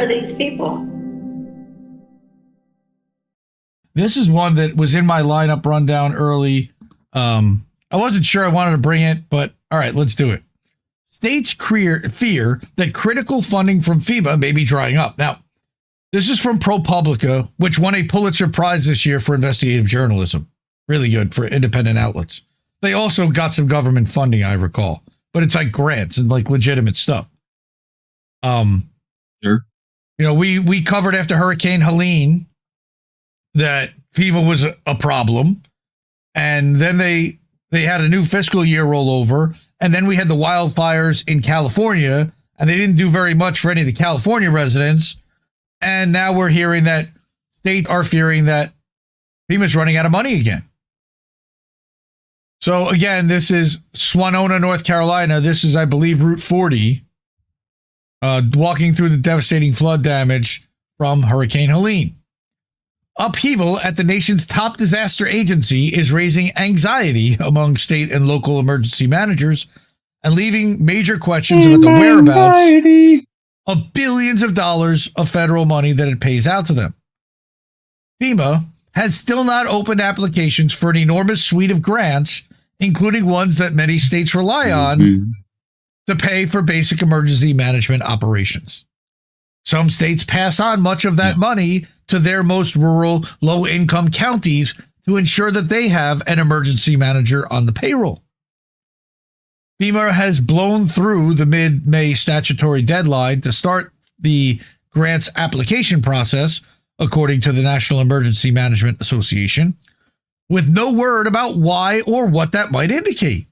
are these people? This is one that was in my lineup rundown early. I wasn't sure I wanted to bring it, but all right, let's do it. States fear that critical funding from FEMA may be drying up. Now, this is from ProPublica, which won a Pulitzer Prize this year for investigative journalism. Really good for independent outlets. They also got some government funding, I recall, but it's like grants and like legitimate stuff. Sure. You know, we covered after Hurricane Helene that FEMA was a problem, and then they had a new fiscal year rollover, and then we had the wildfires in California, and they didn't do very much for any of the California residents, and now we're hearing that states are fearing that FEMA's running out of money again. So again, this is Swanona, North Carolina. This is, I believe, Route 40, walking through the devastating flood damage from Hurricane Helene. Upheaval at the nation's top disaster agency is raising anxiety among state and local emergency managers and leaving major questions about the whereabouts of billions of dollars of federal money that it pays out to them. FEMA has still not opened applications for an enormous suite of grants, including ones that many states rely on to pay for basic emergency management operations. Some states pass on much of that money to their most rural, low-income counties to ensure that they have an emergency manager on the payroll. FEMA has blown through the mid-May statutory deadline to start the grants application process, according to the National Emergency Management Association, with no word about why or what that might indicate.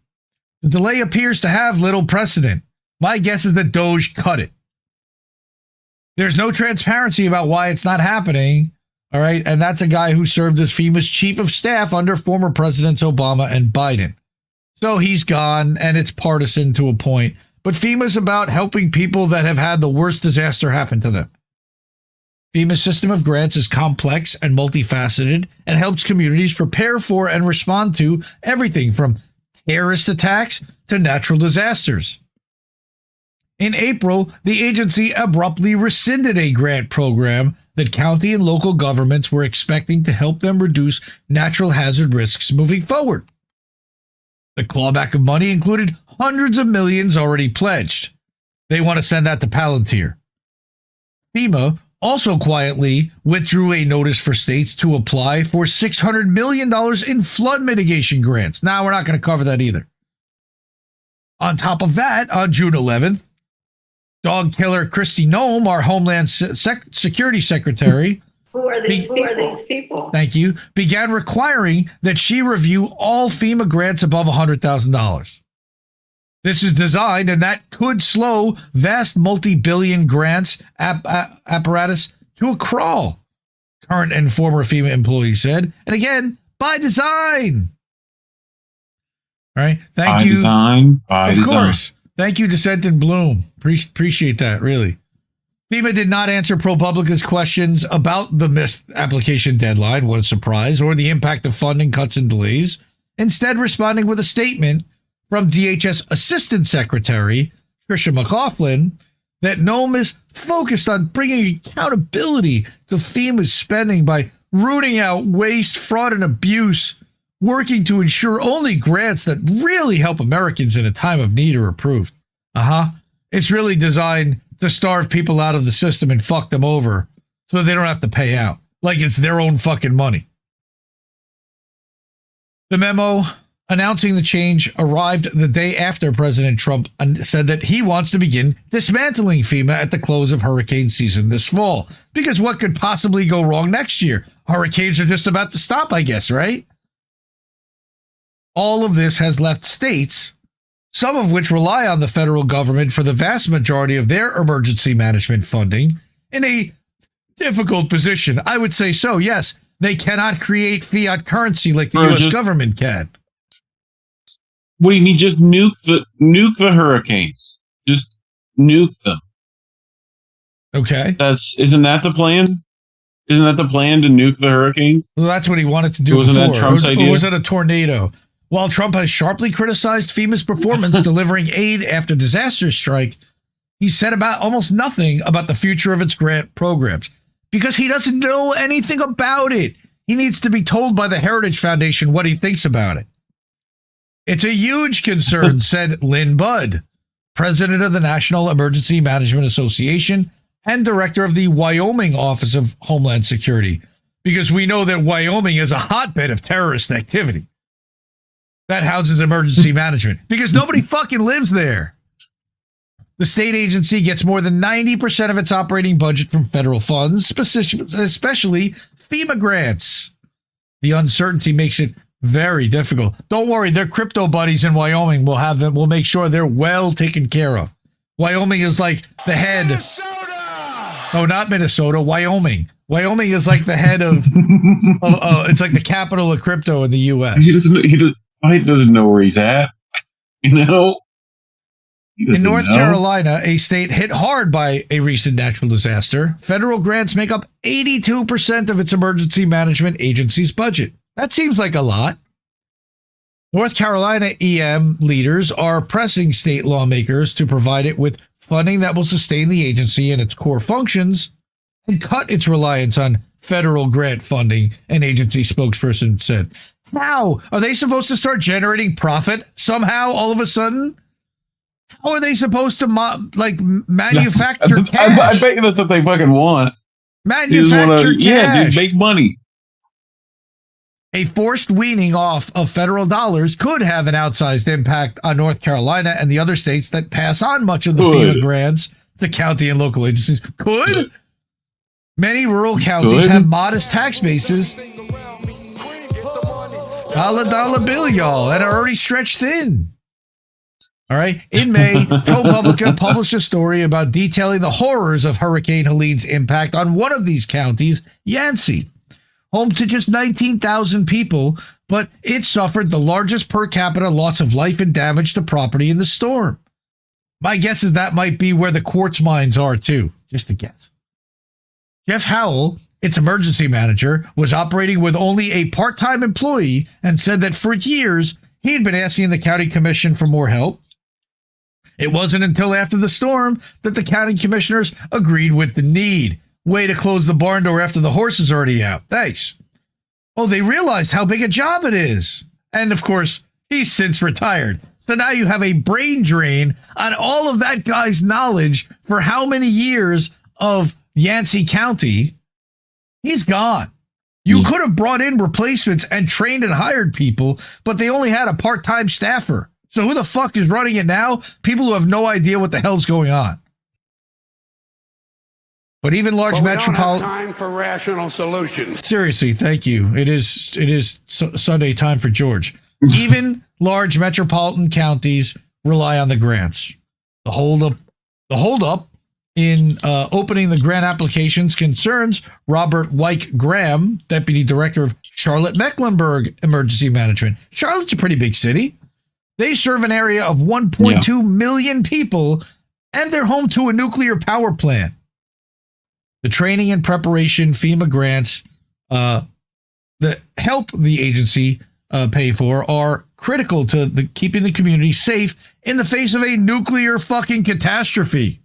The delay appears to have little precedent. My guess is that DOJ cut it. There's no transparency about why it's not happening, all right? And that's a guy who served as FEMA's chief of staff under former Presidents Obama and Biden. So he's gone, and it's partisan to a point. But FEMA's about helping people that have had the worst disaster happen to them. FEMA's system of grants is complex and multifaceted and helps communities prepare for and respond to everything from terrorist attacks to natural disasters. In April, the agency abruptly rescinded a grant program that county and local governments were expecting to help them reduce natural hazard risks moving forward. The clawback of money included hundreds of millions already pledged. They want to send that to Palantir. FEMA also quietly withdrew a notice for states to apply for $600 million in flood mitigation grants. Now, we're not going to cover that either. On top of that, on June 11th, dog killer Kristi Noem, our Homeland Security Secretary, Who are these people? Thank you, began requiring that she review all FEMA grants above $100,000. This is designed, and that could slow vast multi-billion grants apparatus to a crawl, current and former FEMA employees said. And again, by design. All right. Thank you. Of course. Thank you, Dissent in Bloom. Appreciate that, really. FEMA did not answer ProPublica's questions about the missed application deadline, what a surprise, or the impact of funding cuts and delays, instead responding with a statement from DHS Assistant Secretary Tricia McLaughlin that Noem is focused on bringing accountability to FEMA's spending by rooting out waste, fraud, and abuse, working to ensure only grants that really help Americans in a time of need are approved. It's really designed to starve people out of the system and fuck them over so they don't have to pay out, like it's their own fucking money. The memo announcing the change arrived the day after President Trump said that he wants to begin dismantling FEMA at the close of hurricane season this fall. Because what could possibly go wrong next year? Hurricanes are just about to stop, I guess, right? All of this has left states, some of which rely on the federal government for the vast majority of their emergency management funding, in a difficult position. I would say so, yes. They cannot create fiat currency like the U.S. government can. What do you mean? Just nuke the hurricanes. Just nuke them. Okay. Isn't that the plan? Isn't that the plan, to nuke the hurricanes? Well, that's what he wanted to do Wasn't before. that Trump's idea? Or was it a tornado? While Trump has sharply criticized FEMA's performance delivering aid after disaster strike, He said about almost nothing about the future of its grant programs because he doesn't know anything about it. He needs to be told by the Heritage Foundation what he thinks about it. It's a huge concern, said Lynn Budd, president of the National Emergency Management Association and director of the Wyoming Office of Homeland Security, because we know that Wyoming is a hotbed of terrorist activity. That houses emergency management because nobody fucking lives there. The state agency gets more than 90% of its operating budget from federal funds, especially FEMA grants. The uncertainty makes it very difficult. Don't worry, their crypto buddies in Wyoming will have them. We'll make sure they're well taken care of. Wyoming is like the head. Minnesota! No, not Minnesota. Wyoming. Wyoming is like the head of. It's like the capital of crypto in the U.S. He doesn't know where he's at. You know. In North Carolina, a state hit hard by a recent natural disaster, federal grants make up 82% of its emergency management agency's budget. That seems like a lot. North Carolina EM leaders are pressing state lawmakers to provide it with funding that will sustain the agency and its core functions and cut its reliance on federal grant funding, an agency spokesperson said. How? Are they supposed to start generating profit somehow all of a sudden? How are they supposed to manufacture cash? I bet you that's what they fucking want. Manufacture cash. Yeah, dude, make money. A forced weaning off of federal dollars could have an outsized impact on North Carolina and the other states that pass on much of the FEMA grants to county and local agencies. Could? Many rural counties have modest tax bases. Dollar bill, y'all, and are already stretched thin. All right. In May, ProPublica published a story about detailing the horrors of Hurricane Helene's impact on one of these counties, Yancey, home to just 19,000 people, but it suffered the largest per capita loss of life and damage to property in the storm. My guess is that might be where the quartz mines are, too. Just a guess. Jeff Howell, its emergency manager, was operating with only a part-time employee and said that for years, he had been asking the county commission for more help. It wasn't until after the storm that the county commissioners agreed with the need. Way to close the barn door after the horse is already out. Thanks. Oh, they realized how big a job it is. And of course, he's since retired. So now you have a brain drain on all of that guy's knowledge for how many years of Yancey County. He's gone. You could have brought in replacements and trained and hired people, but they only had a part-time staffer. So who the fuck is running it now? People who have no idea what the hell's going on. But even large metropolitan time for rational solutions. Seriously, thank you. It is Sunday time for George. Even large metropolitan counties rely on the grants. The holdup in opening the grant applications concerns Robert Wyke Graham, deputy director of Charlotte-Mecklenburg Emergency Management. Charlotte's a pretty big city. They serve an area of 1.2 million people, and they're home to a nuclear power plant. The training and preparation FEMA grants that help the agency pay for are critical to keeping the community safe in the face of a nuclear fucking catastrophe.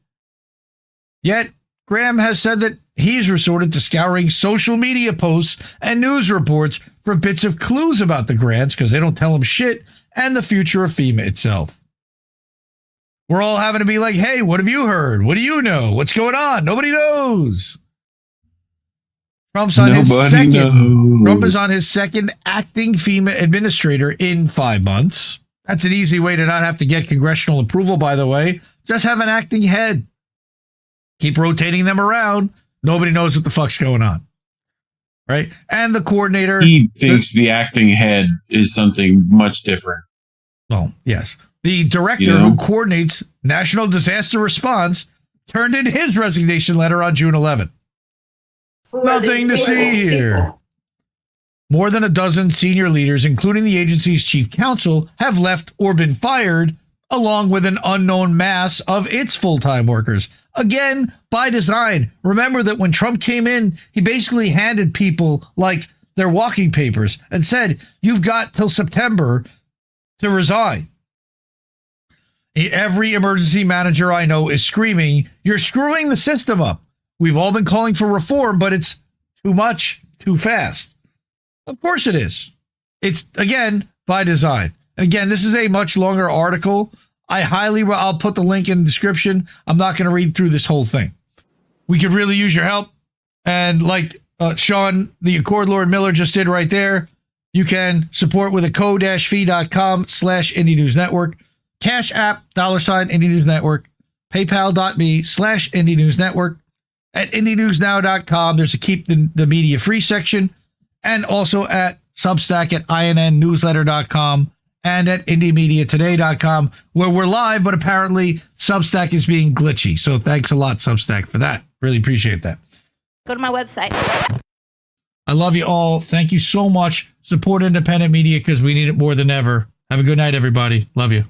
Yet, Graham has said that he's resorted to scouring social media posts and news reports for bits of clues about the grants because they don't tell him shit and the future of FEMA itself. We're all having to be like, hey, what have you heard? What do you know? What's going on? Nobody knows. Trump is on his second acting FEMA administrator in 5 months. That's an easy way to not have to get congressional approval, by the way. Just have an acting head. Keep rotating them around. Nobody knows what the fuck's going on. Right? And the coordinator... He thinks the acting head is something much different. Oh, yes. The director who coordinates national disaster response turned in his resignation letter on June 11th. Nothing to see here. More than a dozen senior leaders, including the agency's chief counsel, have left or been fired, along with an unknown mass of its full-time workers. Again, by design. Remember that when Trump came in, he basically handed people like their walking papers and said, you've got till September to resign. Every emergency manager I know is screaming, you're screwing the system up. We've all been calling for reform, but it's too much, too fast. Of course it is. It's, again, by design. Again, this is a much longer article. I'll put the link in the description. I'm not going to read through this whole thing. We could really use your help. And like Sean, the Accord Lord Miller just did right there, you can support with a co-fi.com/Indie News Network, Cash App, $, Indie News Network, paypal.me/Indie News Network, at indienewsnow.com. There's a keep the media free section, and also at Substack at innnewsletter.com and at indiemediatoday.com, where we're live, but apparently Substack is being glitchy. So thanks a lot, Substack, for that. Really appreciate that. Go to my website. I love you all. Thank you so much. Support independent media because we need it more than ever. Have a good night, everybody. Love you.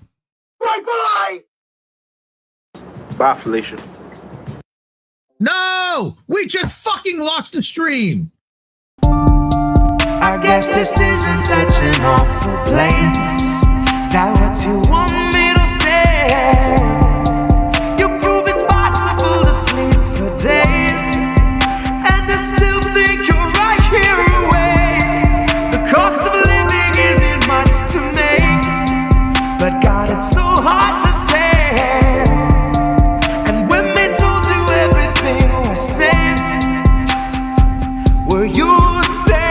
Bye, Felicia. No! We just fucking lost the stream. I guess this isn't such an awful place. Is that what you want me to say? You prove it's possible to sleep for days, and I still think you're right here awake. The cost of living isn't much to make, but God, it's so hard to say. And when they told you everything was safe, were you safe?